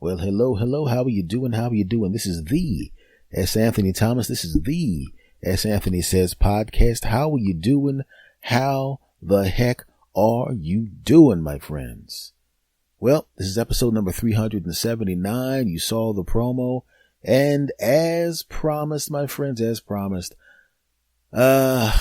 Well, hello. How are you doing? This is the S. Anthony Thomas. This is the S. Anthony Says podcast. How are you doing? How the heck are you doing, my friends? Well, this is episode number 379. You saw the promo. And as promised, my friends, you saw the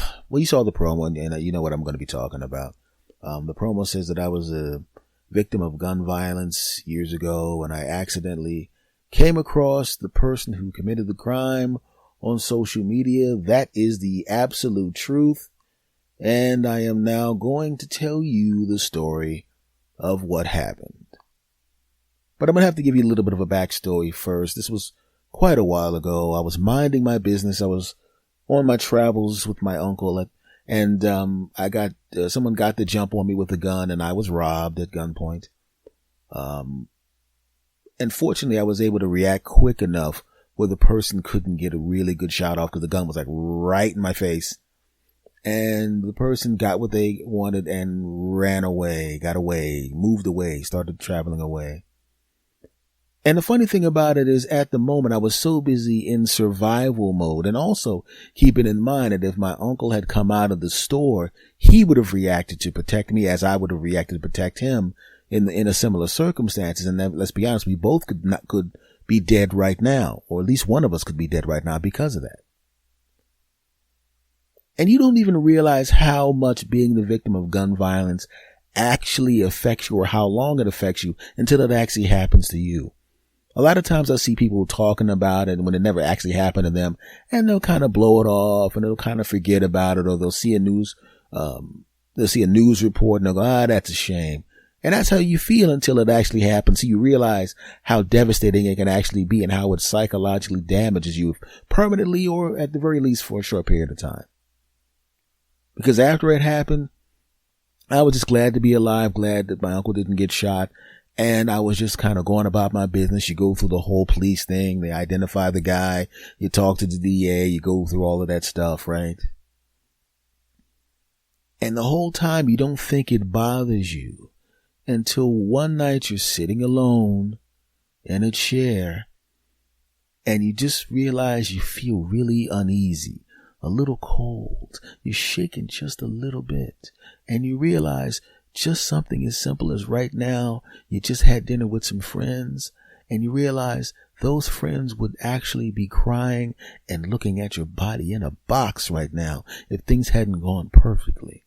promo and you know what I'm going to be talking about. The promo says that I was a victim of gun violence years ago, and I accidentally came across the person who committed the crime on social media. That is the absolute truth. And I am now going to tell you the story of what happened. But I'm going to have to give you a little bit of a backstory first. This was quite a while ago. I was minding my business. I was on my travels with my uncle and someone got the jump on me with a gun, and I was robbed at gunpoint. And fortunately, I was able to react quick enough where the person couldn't get a really good shot off because the gun was like right in my face. And the person got what they wanted and ran away, moved away, started traveling away. And the funny thing about it is, at the moment, I was so busy in survival mode, and also keeping in mind that if my uncle had come out of the store, he would have reacted to protect me as I would have reacted to protect him in a similar circumstances. And then, let's be honest, we both could be dead right now, or at least one of us could be dead right now because of that. And you don't even realize how much being the victim of gun violence actually affects you, or how long it affects you, until it actually happens to you. A lot of times I see people talking about it when it never actually happened to them, and they'll kind of blow it off and they'll kind of forget about it, or they'll see a news report and they'll go, that's a shame. And that's how you feel until it actually happens. So you realize how devastating it can actually be and how it psychologically damages you permanently, or at the very least for a short period of time. Because after it happened, I was just glad to be alive, glad that my uncle didn't get shot. And I was just kind of going about my business. You go through the whole police thing. They identify the guy. You talk to the DA. You go through all of that stuff, right? And the whole time you don't think it bothers you until one night you're sitting alone in a chair and you just realize you feel really uneasy, a little cold. You're shaking just a little bit, and you realize just something as simple as right now, you just had dinner with some friends, and you realize those friends would actually be crying and looking at your body in a box right now if things hadn't gone perfectly.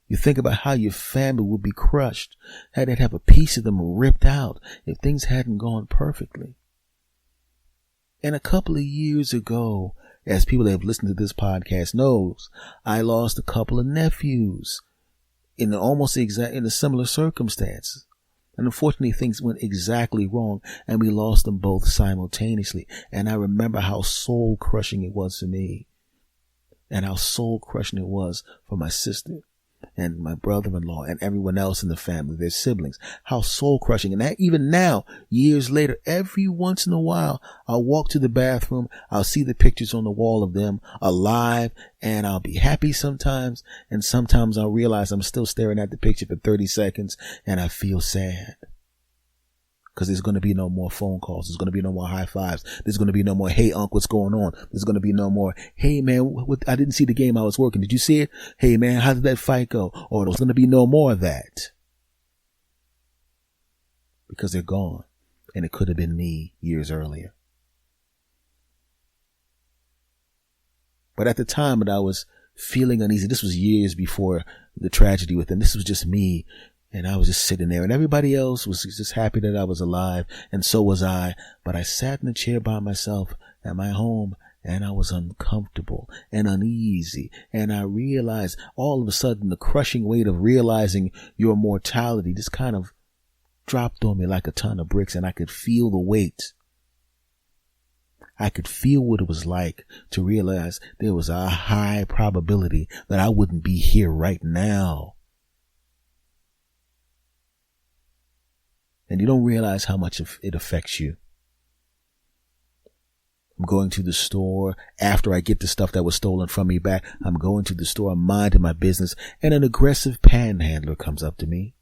You think about how your family would be crushed, how they'd have a piece of them ripped out if things hadn't gone perfectly. And a couple of years ago, as people that have listened to this podcast knows, I lost a couple of nephews in a similar circumstances. And unfortunately, things went exactly wrong, and we lost them both simultaneously. And I remember how soul crushing it was for me, and how soul crushing it was for my sister and my brother-in-law and everyone else in the family, their siblings. How soul crushing. And that even now, years later, every once in a while, I'll walk to the bathroom, I'll see the pictures on the wall of them alive, and I'll be happy sometimes, and sometimes I'll realize I'm still staring at the picture for 30 seconds and I feel sad. Because there's going to be no more phone calls. There's going to be no more high fives. There's going to be no more, hey, Unc, what's going on? There's going to be no more, hey, man, I didn't see the game. I was working. Did you see it? Hey, man, how did that fight go? Or there's going to be no more of that. Because they're gone. And it could have been me years earlier. But at the time that I was feeling uneasy, this was years before the tragedy with them. This was just me. And I was just sitting there, and everybody else was just happy that I was alive, and so was I. But I sat in a chair by myself at my home, and I was uncomfortable and uneasy. And I realized all of a sudden the crushing weight of realizing your mortality just kind of dropped on me like a ton of bricks, and I could feel the weight. I could feel what it was like to realize there was a high probability that I wouldn't be here right now. And you don't realize how much it affects you. I'm going to the store after I get the stuff that was stolen from me back. I'm going to the store, I'm minding my business, and an aggressive panhandler comes up to me.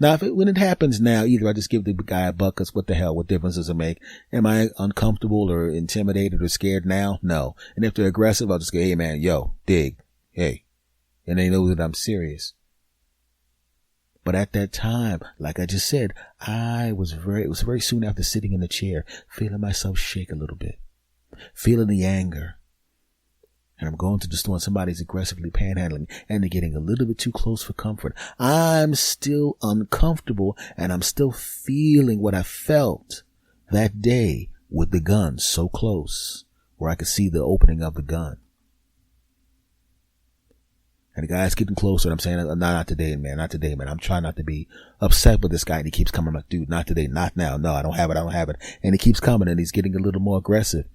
Now, when it happens now, either I just give the guy a buck, 'cause what the hell, what difference does it make? Am I uncomfortable or intimidated or scared now? No. And if they're aggressive, I'll just go, hey man, yo, dig, hey. And they know that I'm serious. But at that time, like I just said, it was very soon after sitting in the chair, feeling myself shake a little bit, feeling the anger. And I'm going to the store and somebody's aggressively panhandling and they're getting a little bit too close for comfort. I'm still uncomfortable and I'm still feeling what I felt that day with the gun so close where I could see the opening of the gun. And the guy's getting closer. And I'm saying, not today, man. Not today, man. I'm trying not to be upset with this guy. And he keeps coming. I'm like, dude, not today. Not now. No, I don't have it. And he keeps coming and he's getting a little more aggressive.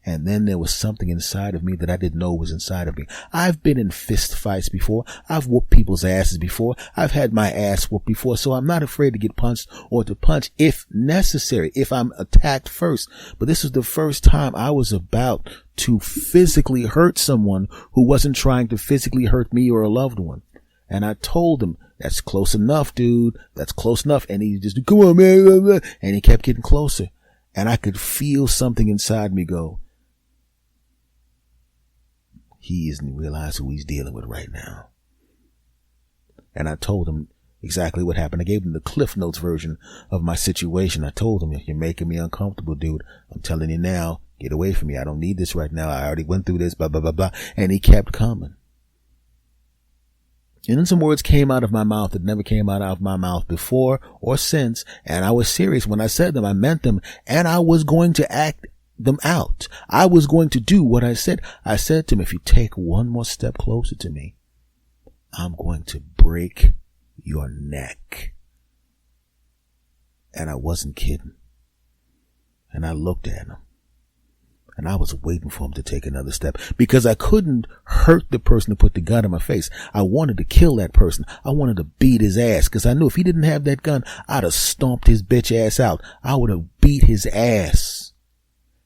And then there was something inside of me that I didn't know was inside of me. I've been in fist fights before. I've whooped people's asses before. I've had my ass whooped before. So I'm not afraid to get punched or to punch if necessary, if I'm attacked first. But this was the first time I was about to physically hurt someone who wasn't trying to physically hurt me or a loved one. And I told him, that's close enough, dude. That's close enough. And he just, come on, man. And he kept getting closer. And I could feel something inside me go, he doesn't realize who he's dealing with right now. And I told him exactly what happened. I gave him the Cliff Notes version of my situation. I told him, you're making me uncomfortable, dude. I'm telling you now, get away from me. I don't need this right now. I already went through this, blah, blah, blah, blah. And he kept coming. And then some words came out of my mouth that never came out of my mouth before or since. And I was serious when I said them. I meant them. And I was going to act them out. I was going to do what I said. I said to him, if you take one more step closer to me, I'm going to break your neck. And I wasn't kidding. And I looked at him. And I was waiting for him to take another step because I couldn't hurt the person who put the gun in my face. I wanted to kill that person. I wanted to beat his ass because I knew if he didn't have that gun, I'd have stomped his bitch ass out. I would have beat his ass.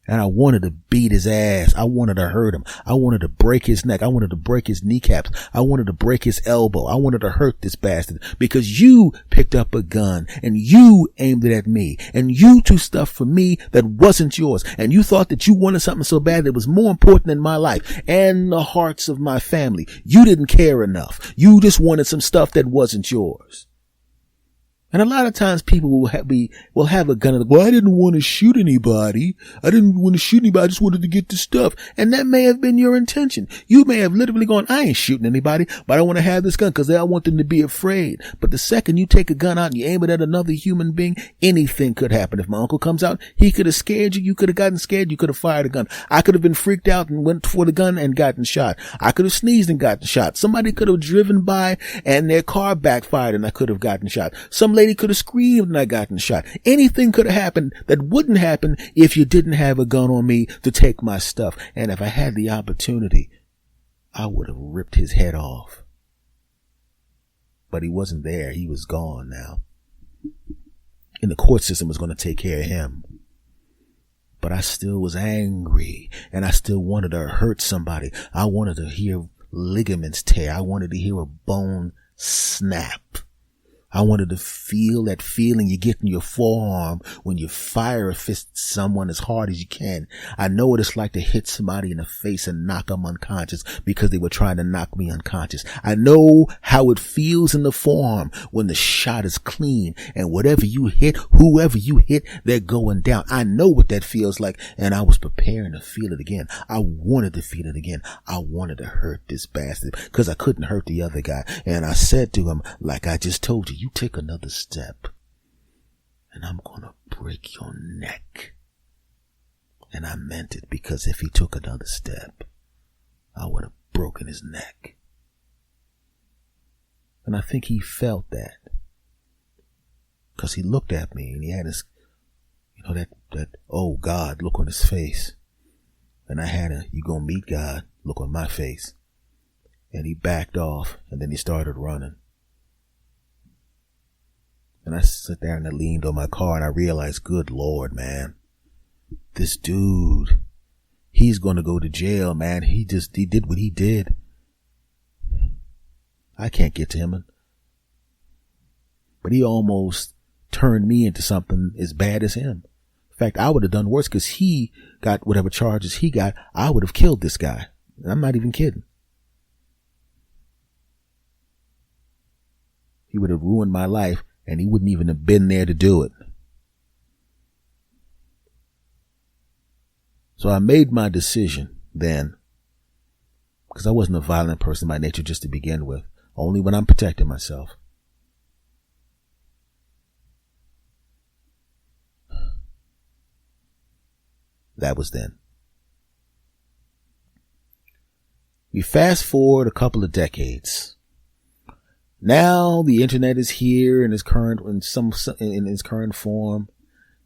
And I wanted to beat his ass. I wanted to hurt him. I wanted to break his neck. I wanted to break his kneecaps. I wanted to break his elbow. I wanted to hurt this bastard because you picked up a gun and you aimed it at me and you took stuff from me that wasn't yours. And you thought that you wanted something so bad that was more important than my life and the hearts of my family. You didn't care enough. You just wanted some stuff that wasn't yours. And a lot of times people will have a gun and well, I didn't want to shoot anybody. I just wanted to get the stuff. And that may have been your intention. You may have literally gone, I ain't shooting anybody, but I want to have this gun because I want them to be afraid. But the second you take a gun out and you aim it at another human being, anything could happen. If my uncle comes out, he could have scared you. You could have gotten scared. You could have fired a gun. I could have been freaked out and went for the gun and gotten shot. I could have sneezed and gotten shot. Somebody could have driven by and their car backfired and I could have gotten shot. Some lady could have screamed and I gotten shot. Anything could have happened that wouldn't happen if you didn't have a gun on me to take my stuff. And if I had the opportunity, I would have ripped his head off. But he wasn't there. He was gone now. And the court system was going to take care of him. But I still was angry and I still wanted to hurt somebody. I wanted to hear ligaments tear. I wanted to hear a bone snap. I wanted to feel that feeling you get in your forearm when you fire a fist at someone as hard as you can. I know what it's like to hit somebody in the face and knock them unconscious because they were trying to knock me unconscious. I know how it feels in the forearm when the shot is clean and whatever you hit, whoever you hit, they're going down. I know what that feels like and I was preparing to feel it again. I wanted to feel it again. I wanted to hurt this bastard because I couldn't hurt the other guy. And I said to him, like I just told you, you take another step and I'm going to break your neck. And I meant it because if he took another step, I would have broken his neck. And I think he felt that because he looked at me and he had his, that, oh God, look on his face. And I had you gonna meet God look on my face. And he backed off and then he started running. And I sat there and I leaned on my car and I realized, good Lord, man, this dude, he's going to go to jail, man. He did what he did. I can't get to him. but he almost turned me into something as bad as him. In fact, I would have done worse because he got whatever charges he got. I would have killed this guy. I'm not even kidding. He would have ruined my life and he wouldn't even have been there to do it. So I made my decision then, because I wasn't a violent person by nature just to begin with, only when I'm protecting myself. That was then. We fast forward a couple of decades. Now the internet is here in its current form.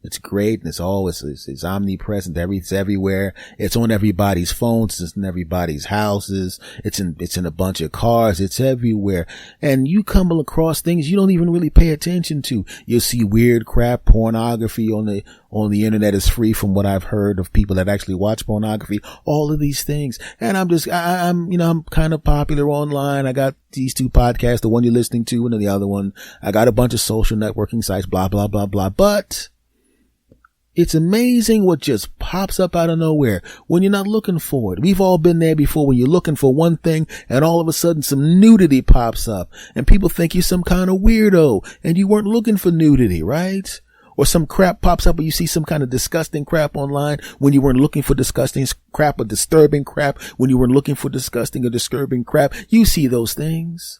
It's great and it's omnipresent. It's everywhere. It's on everybody's phones. It's in everybody's houses. It's in a bunch of cars. It's everywhere. And you come across things you don't even really pay attention to. You'll see weird crap. Pornography on the internet is free, from what I've heard of people that actually watch pornography. All of these things. And I'm kind of popular online. I got these two podcasts, the one you're listening to and then the other one. I got a bunch of social networking sites, blah, blah, blah, blah. But it's amazing what just pops up out of nowhere when you're not looking for it. We've all been there before, when you're looking for one thing and all of a sudden some nudity pops up and people think you're some kind of weirdo and you weren't looking for nudity, right? Or some crap pops up and you see some kind of disgusting crap online when you weren't looking for disgusting crap or disturbing crap. When you weren't looking for disgusting or disturbing crap, you see those things.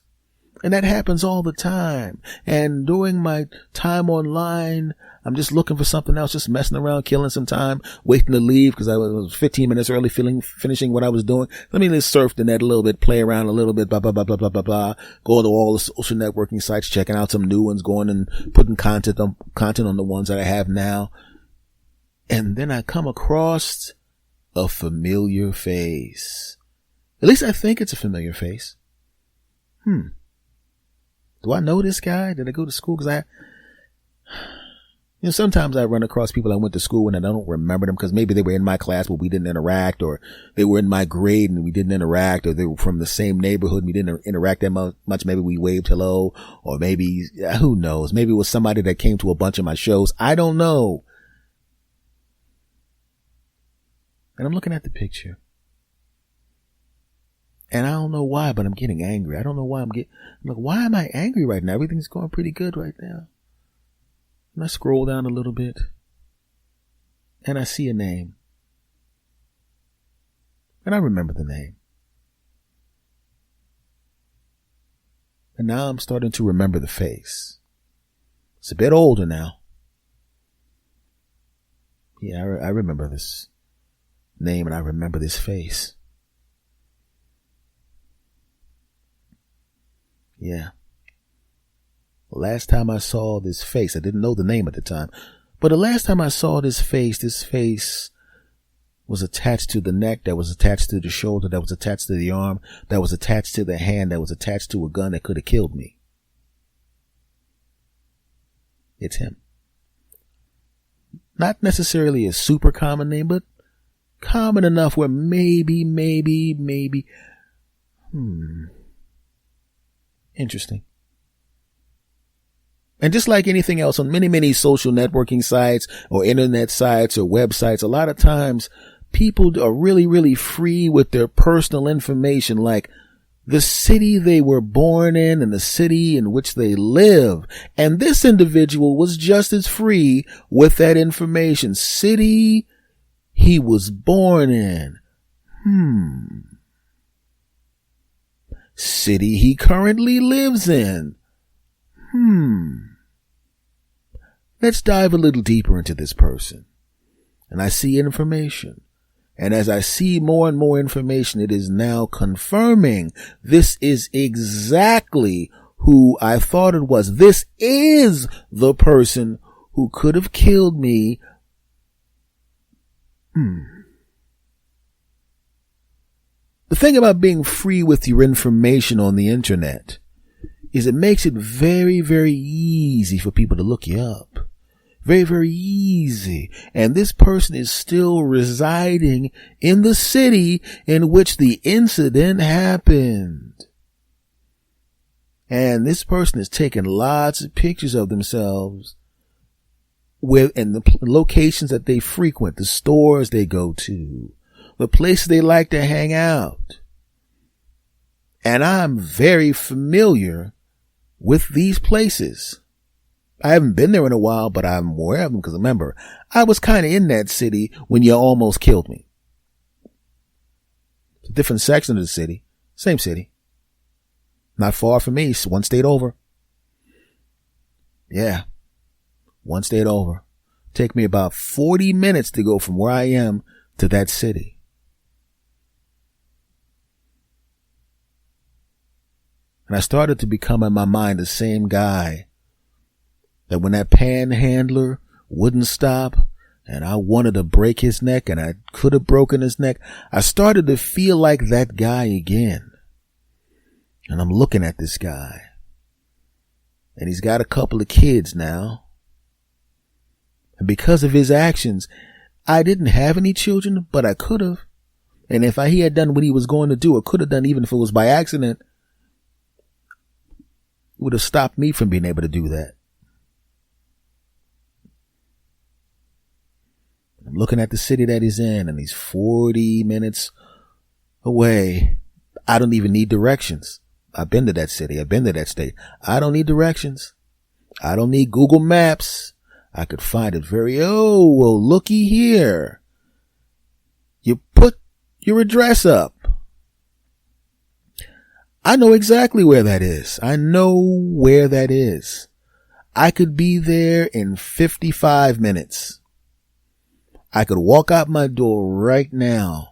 And that happens all the time. And during my time online, I'm just looking for something else, just messing around, killing some time, waiting to leave because I was 15 minutes early finishing what I was doing. Let me just surf the net a little bit, play around a little bit, blah, blah, blah, blah, blah, blah, blah. Go to all the social networking sites, checking out some new ones, going and putting content on the ones that I have now. And then I come across a familiar face. At least I think it's a familiar face. Do I know this guy? Did I go to school? Because sometimes I run across people I went to school with and I don't remember them because maybe they were in my class but we didn't interact, or they were in my grade and we didn't interact, or they were from the same neighborhood and we didn't interact that much. Maybe we waved hello, or maybe, who knows? Maybe it was somebody that came to a bunch of my shows. I don't know. And I'm looking at the picture. And I don't know why, but I'm getting angry. I don't know why I'm like, why am I angry right now? Everything's going pretty good right now. And I scroll down a little bit and I see a name. And I remember the name. And now I'm starting to remember the face. It's a bit older now. Yeah, I remember this name and I remember this face. Yeah. Last time I saw this face, I didn't know the name at the time, but the last time I saw this face was attached to the neck, that was attached to the shoulder, that was attached to the arm, that was attached to the hand, that was attached to a gun that could have killed me. It's him. Not necessarily a super common name, but common enough where maybe. Interesting. And just like anything else on many social networking sites or internet sites or websites, a lot of times people are really free with their personal information, like the city they were born in and the city in which they live. And this individual was just as free with that information. City he was born in. City he currently lives in. Let's dive a little deeper into this person. And I see information. And as I see more and more information, it is now confirming this is exactly who I thought it was. This is the person who could have killed me. The thing about being free with your information on the internet is it makes it very easy for people to look you up. Very easy. And this person is still residing in the city in which the incident happened. And this person is taking lots of pictures of themselves with, and the locations that they frequent, the stores they go to, the places they like to hang out. And I'm very familiar with these places. I haven't been there in a while, but I'm aware of them because remember, I was kind of in that city when you almost killed me. It's a different section of the city, same city. Not far from me, one state over. Yeah, one state over. Take me about 40 minutes to go from where I am to that city. And I started to become in my mind the same guy that when that panhandler wouldn't stop and I wanted to break his neck and I could have broken his neck, I started to feel like that guy again. And I'm looking at this guy and he's got a couple of kids now. And because of his actions, I didn't have any children, but I could have. And if he had done what he was going to do, or could have done even if it was by accident, it would have stopped me from being able to do that. I'm looking at the city that he's in and he's 40 minutes away. I don't even need directions. I've been to that city. I've been to that state. I don't need directions. I don't need Google Maps. I could find it well, looky here. You put your address up. I know exactly where that is. I know where that is. I could be there in 55 minutes. I could walk out my door right now.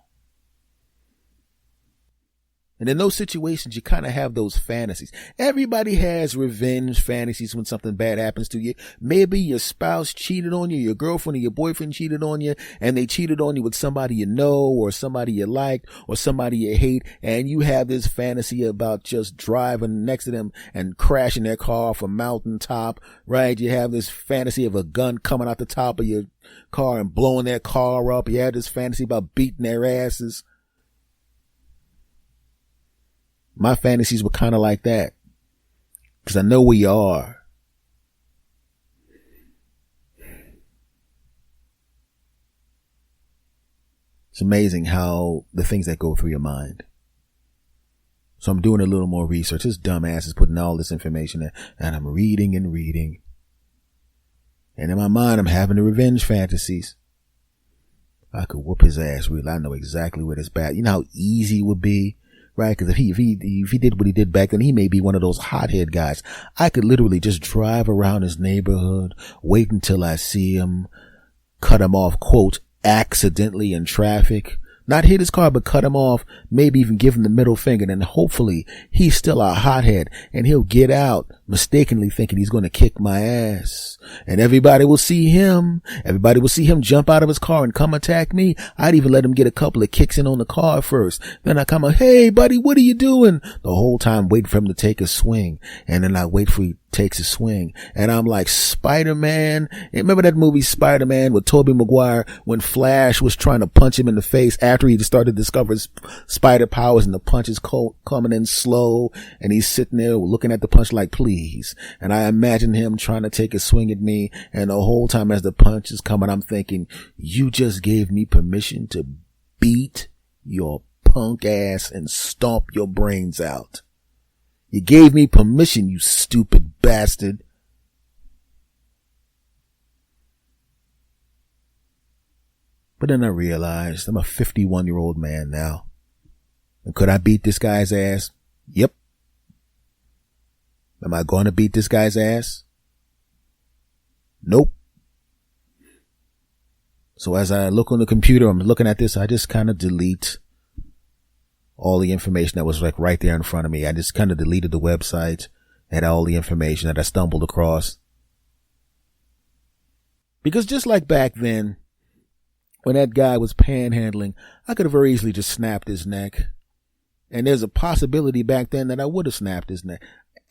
And in those situations, you kind of have those fantasies. Everybody has revenge fantasies when something bad happens to you. Maybe your spouse cheated on you, your girlfriend or your boyfriend cheated on you, and they cheated on you with somebody you know or somebody you liked or somebody you hate. And you have this fantasy about just driving next to them and crashing their car off a mountaintop, right? You have this fantasy of a gun coming out the top of your car and blowing their car up. You have this fantasy about beating their asses. My fantasies were kind of like that because I know where you are. It's amazing how the things that go through your mind. So I'm doing a little more research. This dumbass is putting all this information in and I'm reading and reading. And in my mind, I'm having the revenge fantasies. I could whoop his ass really. I know exactly where this bad. You know how easy it would be? Right? Because if he did what he did back then, he may be one of those hothead guys. I could literally just drive around his neighborhood, wait until I see him, cut him off, quote, accidentally in traffic. Not hit his car, but cut him off, maybe even give him the middle finger, and hopefully he's still a hothead, and he'll get out mistakenly thinking he's going to kick my ass. And everybody will see him jump out of his car and come attack me. I'd even let him get a couple of kicks in on the car first. Then I come up, hey buddy, what are you doing? The whole time waiting for him to take a swing. And then I wait for he takes a swing. And I'm like Spider-Man. Remember that movie Spider-Man with Tobey Maguire when Flash was trying to punch him in the face after he started to discover his spider powers and the punch is coming in slow and he's sitting there looking at the punch like, please. And I imagine him trying to take a swing at me, and the whole time as the punch is coming, I'm thinking, you just gave me permission to beat your punk ass and stomp your brains out. You gave me permission, you stupid bastard. But then I realized I'm a 51-year-old man now. And could I beat this guy's ass? Yep. Am I going to beat this guy's ass? Nope. So as I look on the computer, I'm looking at this, I just kind of delete all the information that was like right there in front of me. I just kind of deleted the website and all the information that I stumbled across. Because just like back then, when that guy was panhandling, I could have very easily just snapped his neck. And there's a possibility back then that I would have snapped his neck.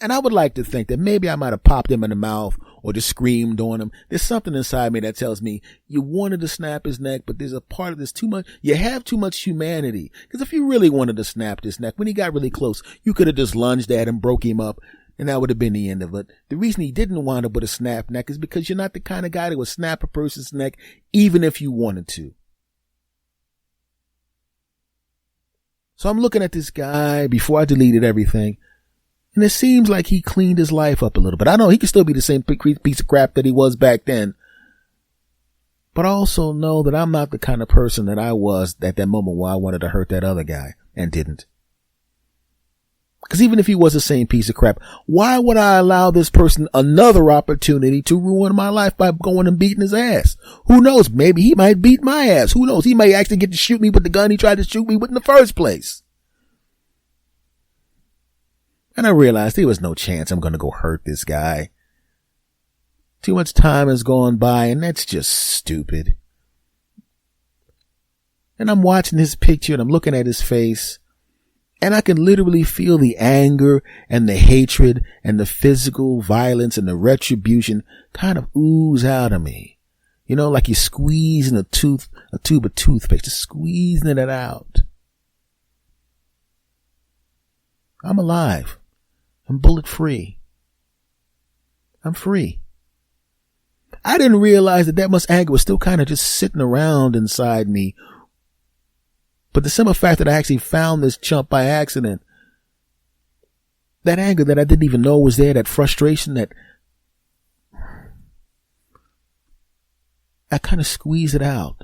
And I would like to think that maybe I might have popped him in the mouth or just screamed on him. There's something inside me that tells me you wanted to snap his neck, but there's a part of this too much. You have too much humanity. Because if you really wanted to snap his neck, when he got really close, you could have just lunged at him, broke him up, And that would have been the end of it. The reason he didn't wind up with a snap neck is because you're not the kind of guy that would snap a person's neck even if you wanted to. So I'm looking at this guy before I deleted everything, and it seems like he cleaned his life up a little bit. I know he could still be the same piece of crap that he was back then. But I also know that I'm not the kind of person that I was at that moment where I wanted to hurt that other guy and didn't. Because even if he was the same piece of crap, why would I allow this person another opportunity to ruin my life by going and beating his ass? Who knows? Maybe he might beat my ass. Who knows? He may actually get to shoot me with the gun he tried to shoot me with in the first place. And I realized there was no chance I'm going to go hurt this guy. Too much time has gone by, and that's just stupid. And I'm watching his picture, and I'm looking at his face, and I can literally feel the anger and the hatred and the physical violence and the retribution kind of ooze out of me. You know, like you're squeezing a tube of toothpaste, just squeezing it out. I'm alive. I'm bullet free. I'm free. I didn't realize that much anger was still kind of just sitting around inside me. But the simple fact that I actually found this chump by accident, that anger that I didn't even know was there, that frustration, that I kind of squeezed it out.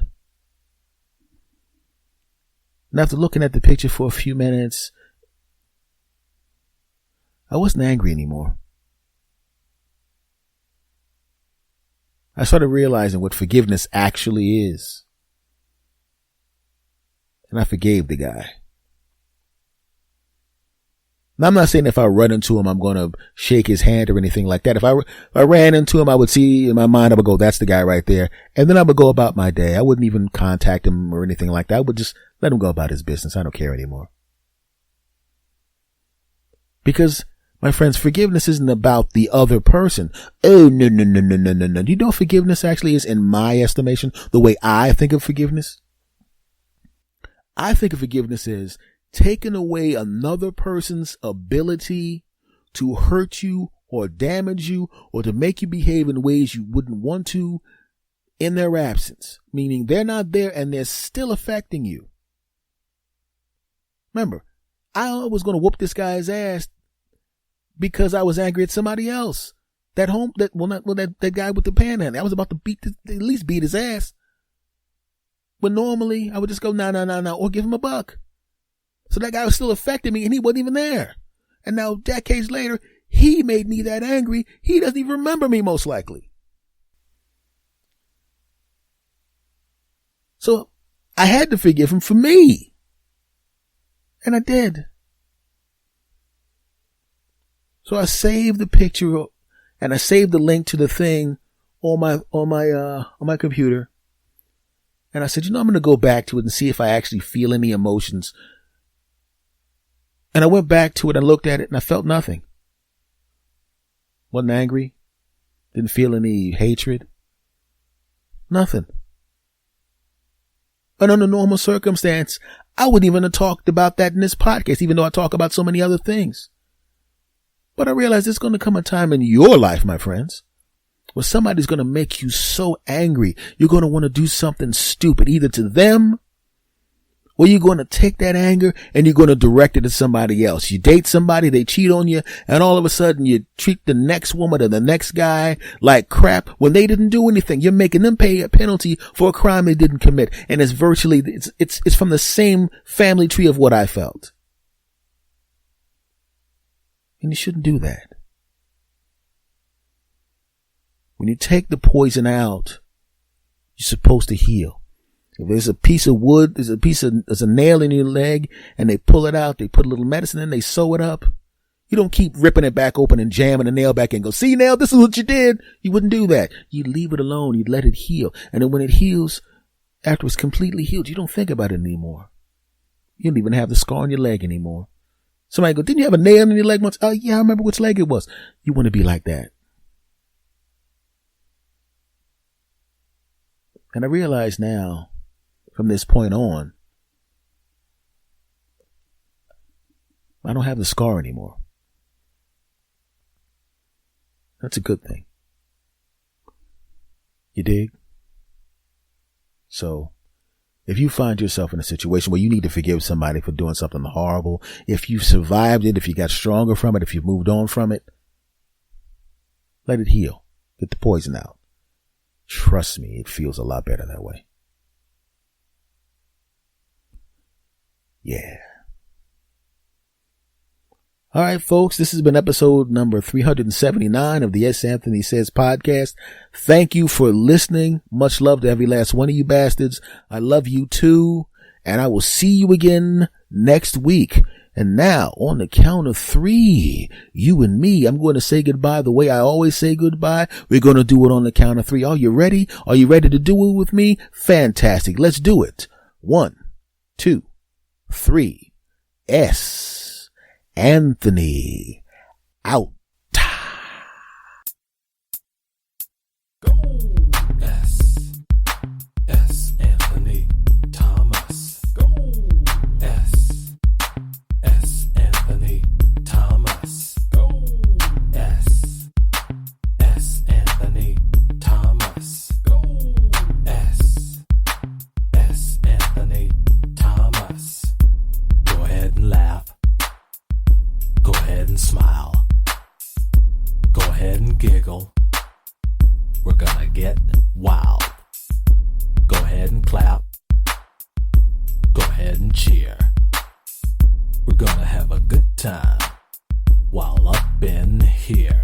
And after looking at the picture for a few minutes, I wasn't angry anymore. I started realizing what forgiveness actually is. And I forgave the guy. Now, I'm not saying if I run into him, I'm going to shake his hand or anything like that. If I ran into him, I would see in my mind, I would go, that's the guy right there. And then I would go about my day. I wouldn't even contact him or anything like that. I would just let him go about his business. I don't care anymore. Because, my friends, forgiveness isn't about the other person. Oh, no. Do you know what forgiveness actually is in my estimation? The way I think of forgiveness? I think of forgiveness as taking away another person's ability to hurt you or damage you or to make you behave in ways you wouldn't want to in their absence. Meaning they're not there and they're still affecting you. Remember, I was going to whoop this guy's ass because I was angry at somebody else. That guy with the panhandler. I was about to at least beat his ass. But normally I would just go, no, or give him a buck. So that guy was still affecting me and he wasn't even there. And now decades later, he made me that angry. He doesn't even remember me most likely. So I had to forgive him for me. And I did. So I saved the picture and I saved the link to the thing on my computer. And I said, I'm going to go back to it and see if I actually feel any emotions. And I went back to it and looked at it and I felt nothing. Wasn't angry. Didn't feel any hatred. Nothing. And under normal circumstance, I wouldn't even have talked about that in this podcast, even though I talk about so many other things. But I realized there's going to come a time in your life, my friends, where somebody's going to make you so angry, you're going to want to do something stupid, either to them, or you're going to take that anger and you're going to direct it at somebody else. You date somebody, they cheat on you, and all of a sudden you treat the next woman or the next guy like crap when they didn't do anything. You're making them pay a penalty for a crime they didn't commit. And it's virtually, it's from the same family tree of what I felt. And you shouldn't do that. When you take the poison out, you're supposed to heal. If there's a piece of wood, there's a nail in your leg, and they pull it out, they put a little medicine in, they sew it up. You don't keep ripping it back open and jamming the nail back in and go, see, nail, this is what you did. You wouldn't do that. You'd leave it alone. You'd let it heal. And then when it heals, after it's completely healed, you don't think about it anymore. You don't even have the scar on your leg anymore. Somebody go, didn't you have a nail in your leg once? Oh, yeah, I remember which leg it was. You want to be like that. And I realize now, from this point on, I don't have the scar anymore. That's a good thing. You dig? So, if you find yourself in a situation where you need to forgive somebody for doing something horrible, if you survived it, if you got stronger from it, if you moved on from it, let it heal. Get the poison out. Trust me, it feels a lot better that way. Yeah. All right, folks, this has been episode number 379 of the S. Anthony Says podcast. Thank you for listening. Much love to every last one of you bastards. I love you too. And I will see you again next week. And now, on the count of 3, you and me, I'm going to say goodbye the way I always say goodbye. We're going to do it on the count of 3. Are you ready? Are you ready to do it with me? Fantastic. Let's do it. 1, 2, 3. S. Anthony out. Go. S. Anthony Thomas. Go. S. Anthony Thomas. Go. S. Anthony Thomas. Go. S. Anthony Thomas. Go ahead and laugh. Go ahead and smile. Go ahead and giggle. We're gonna get wild. Go ahead and clap. Go ahead and cheer. We're gonna have a good time while up in here.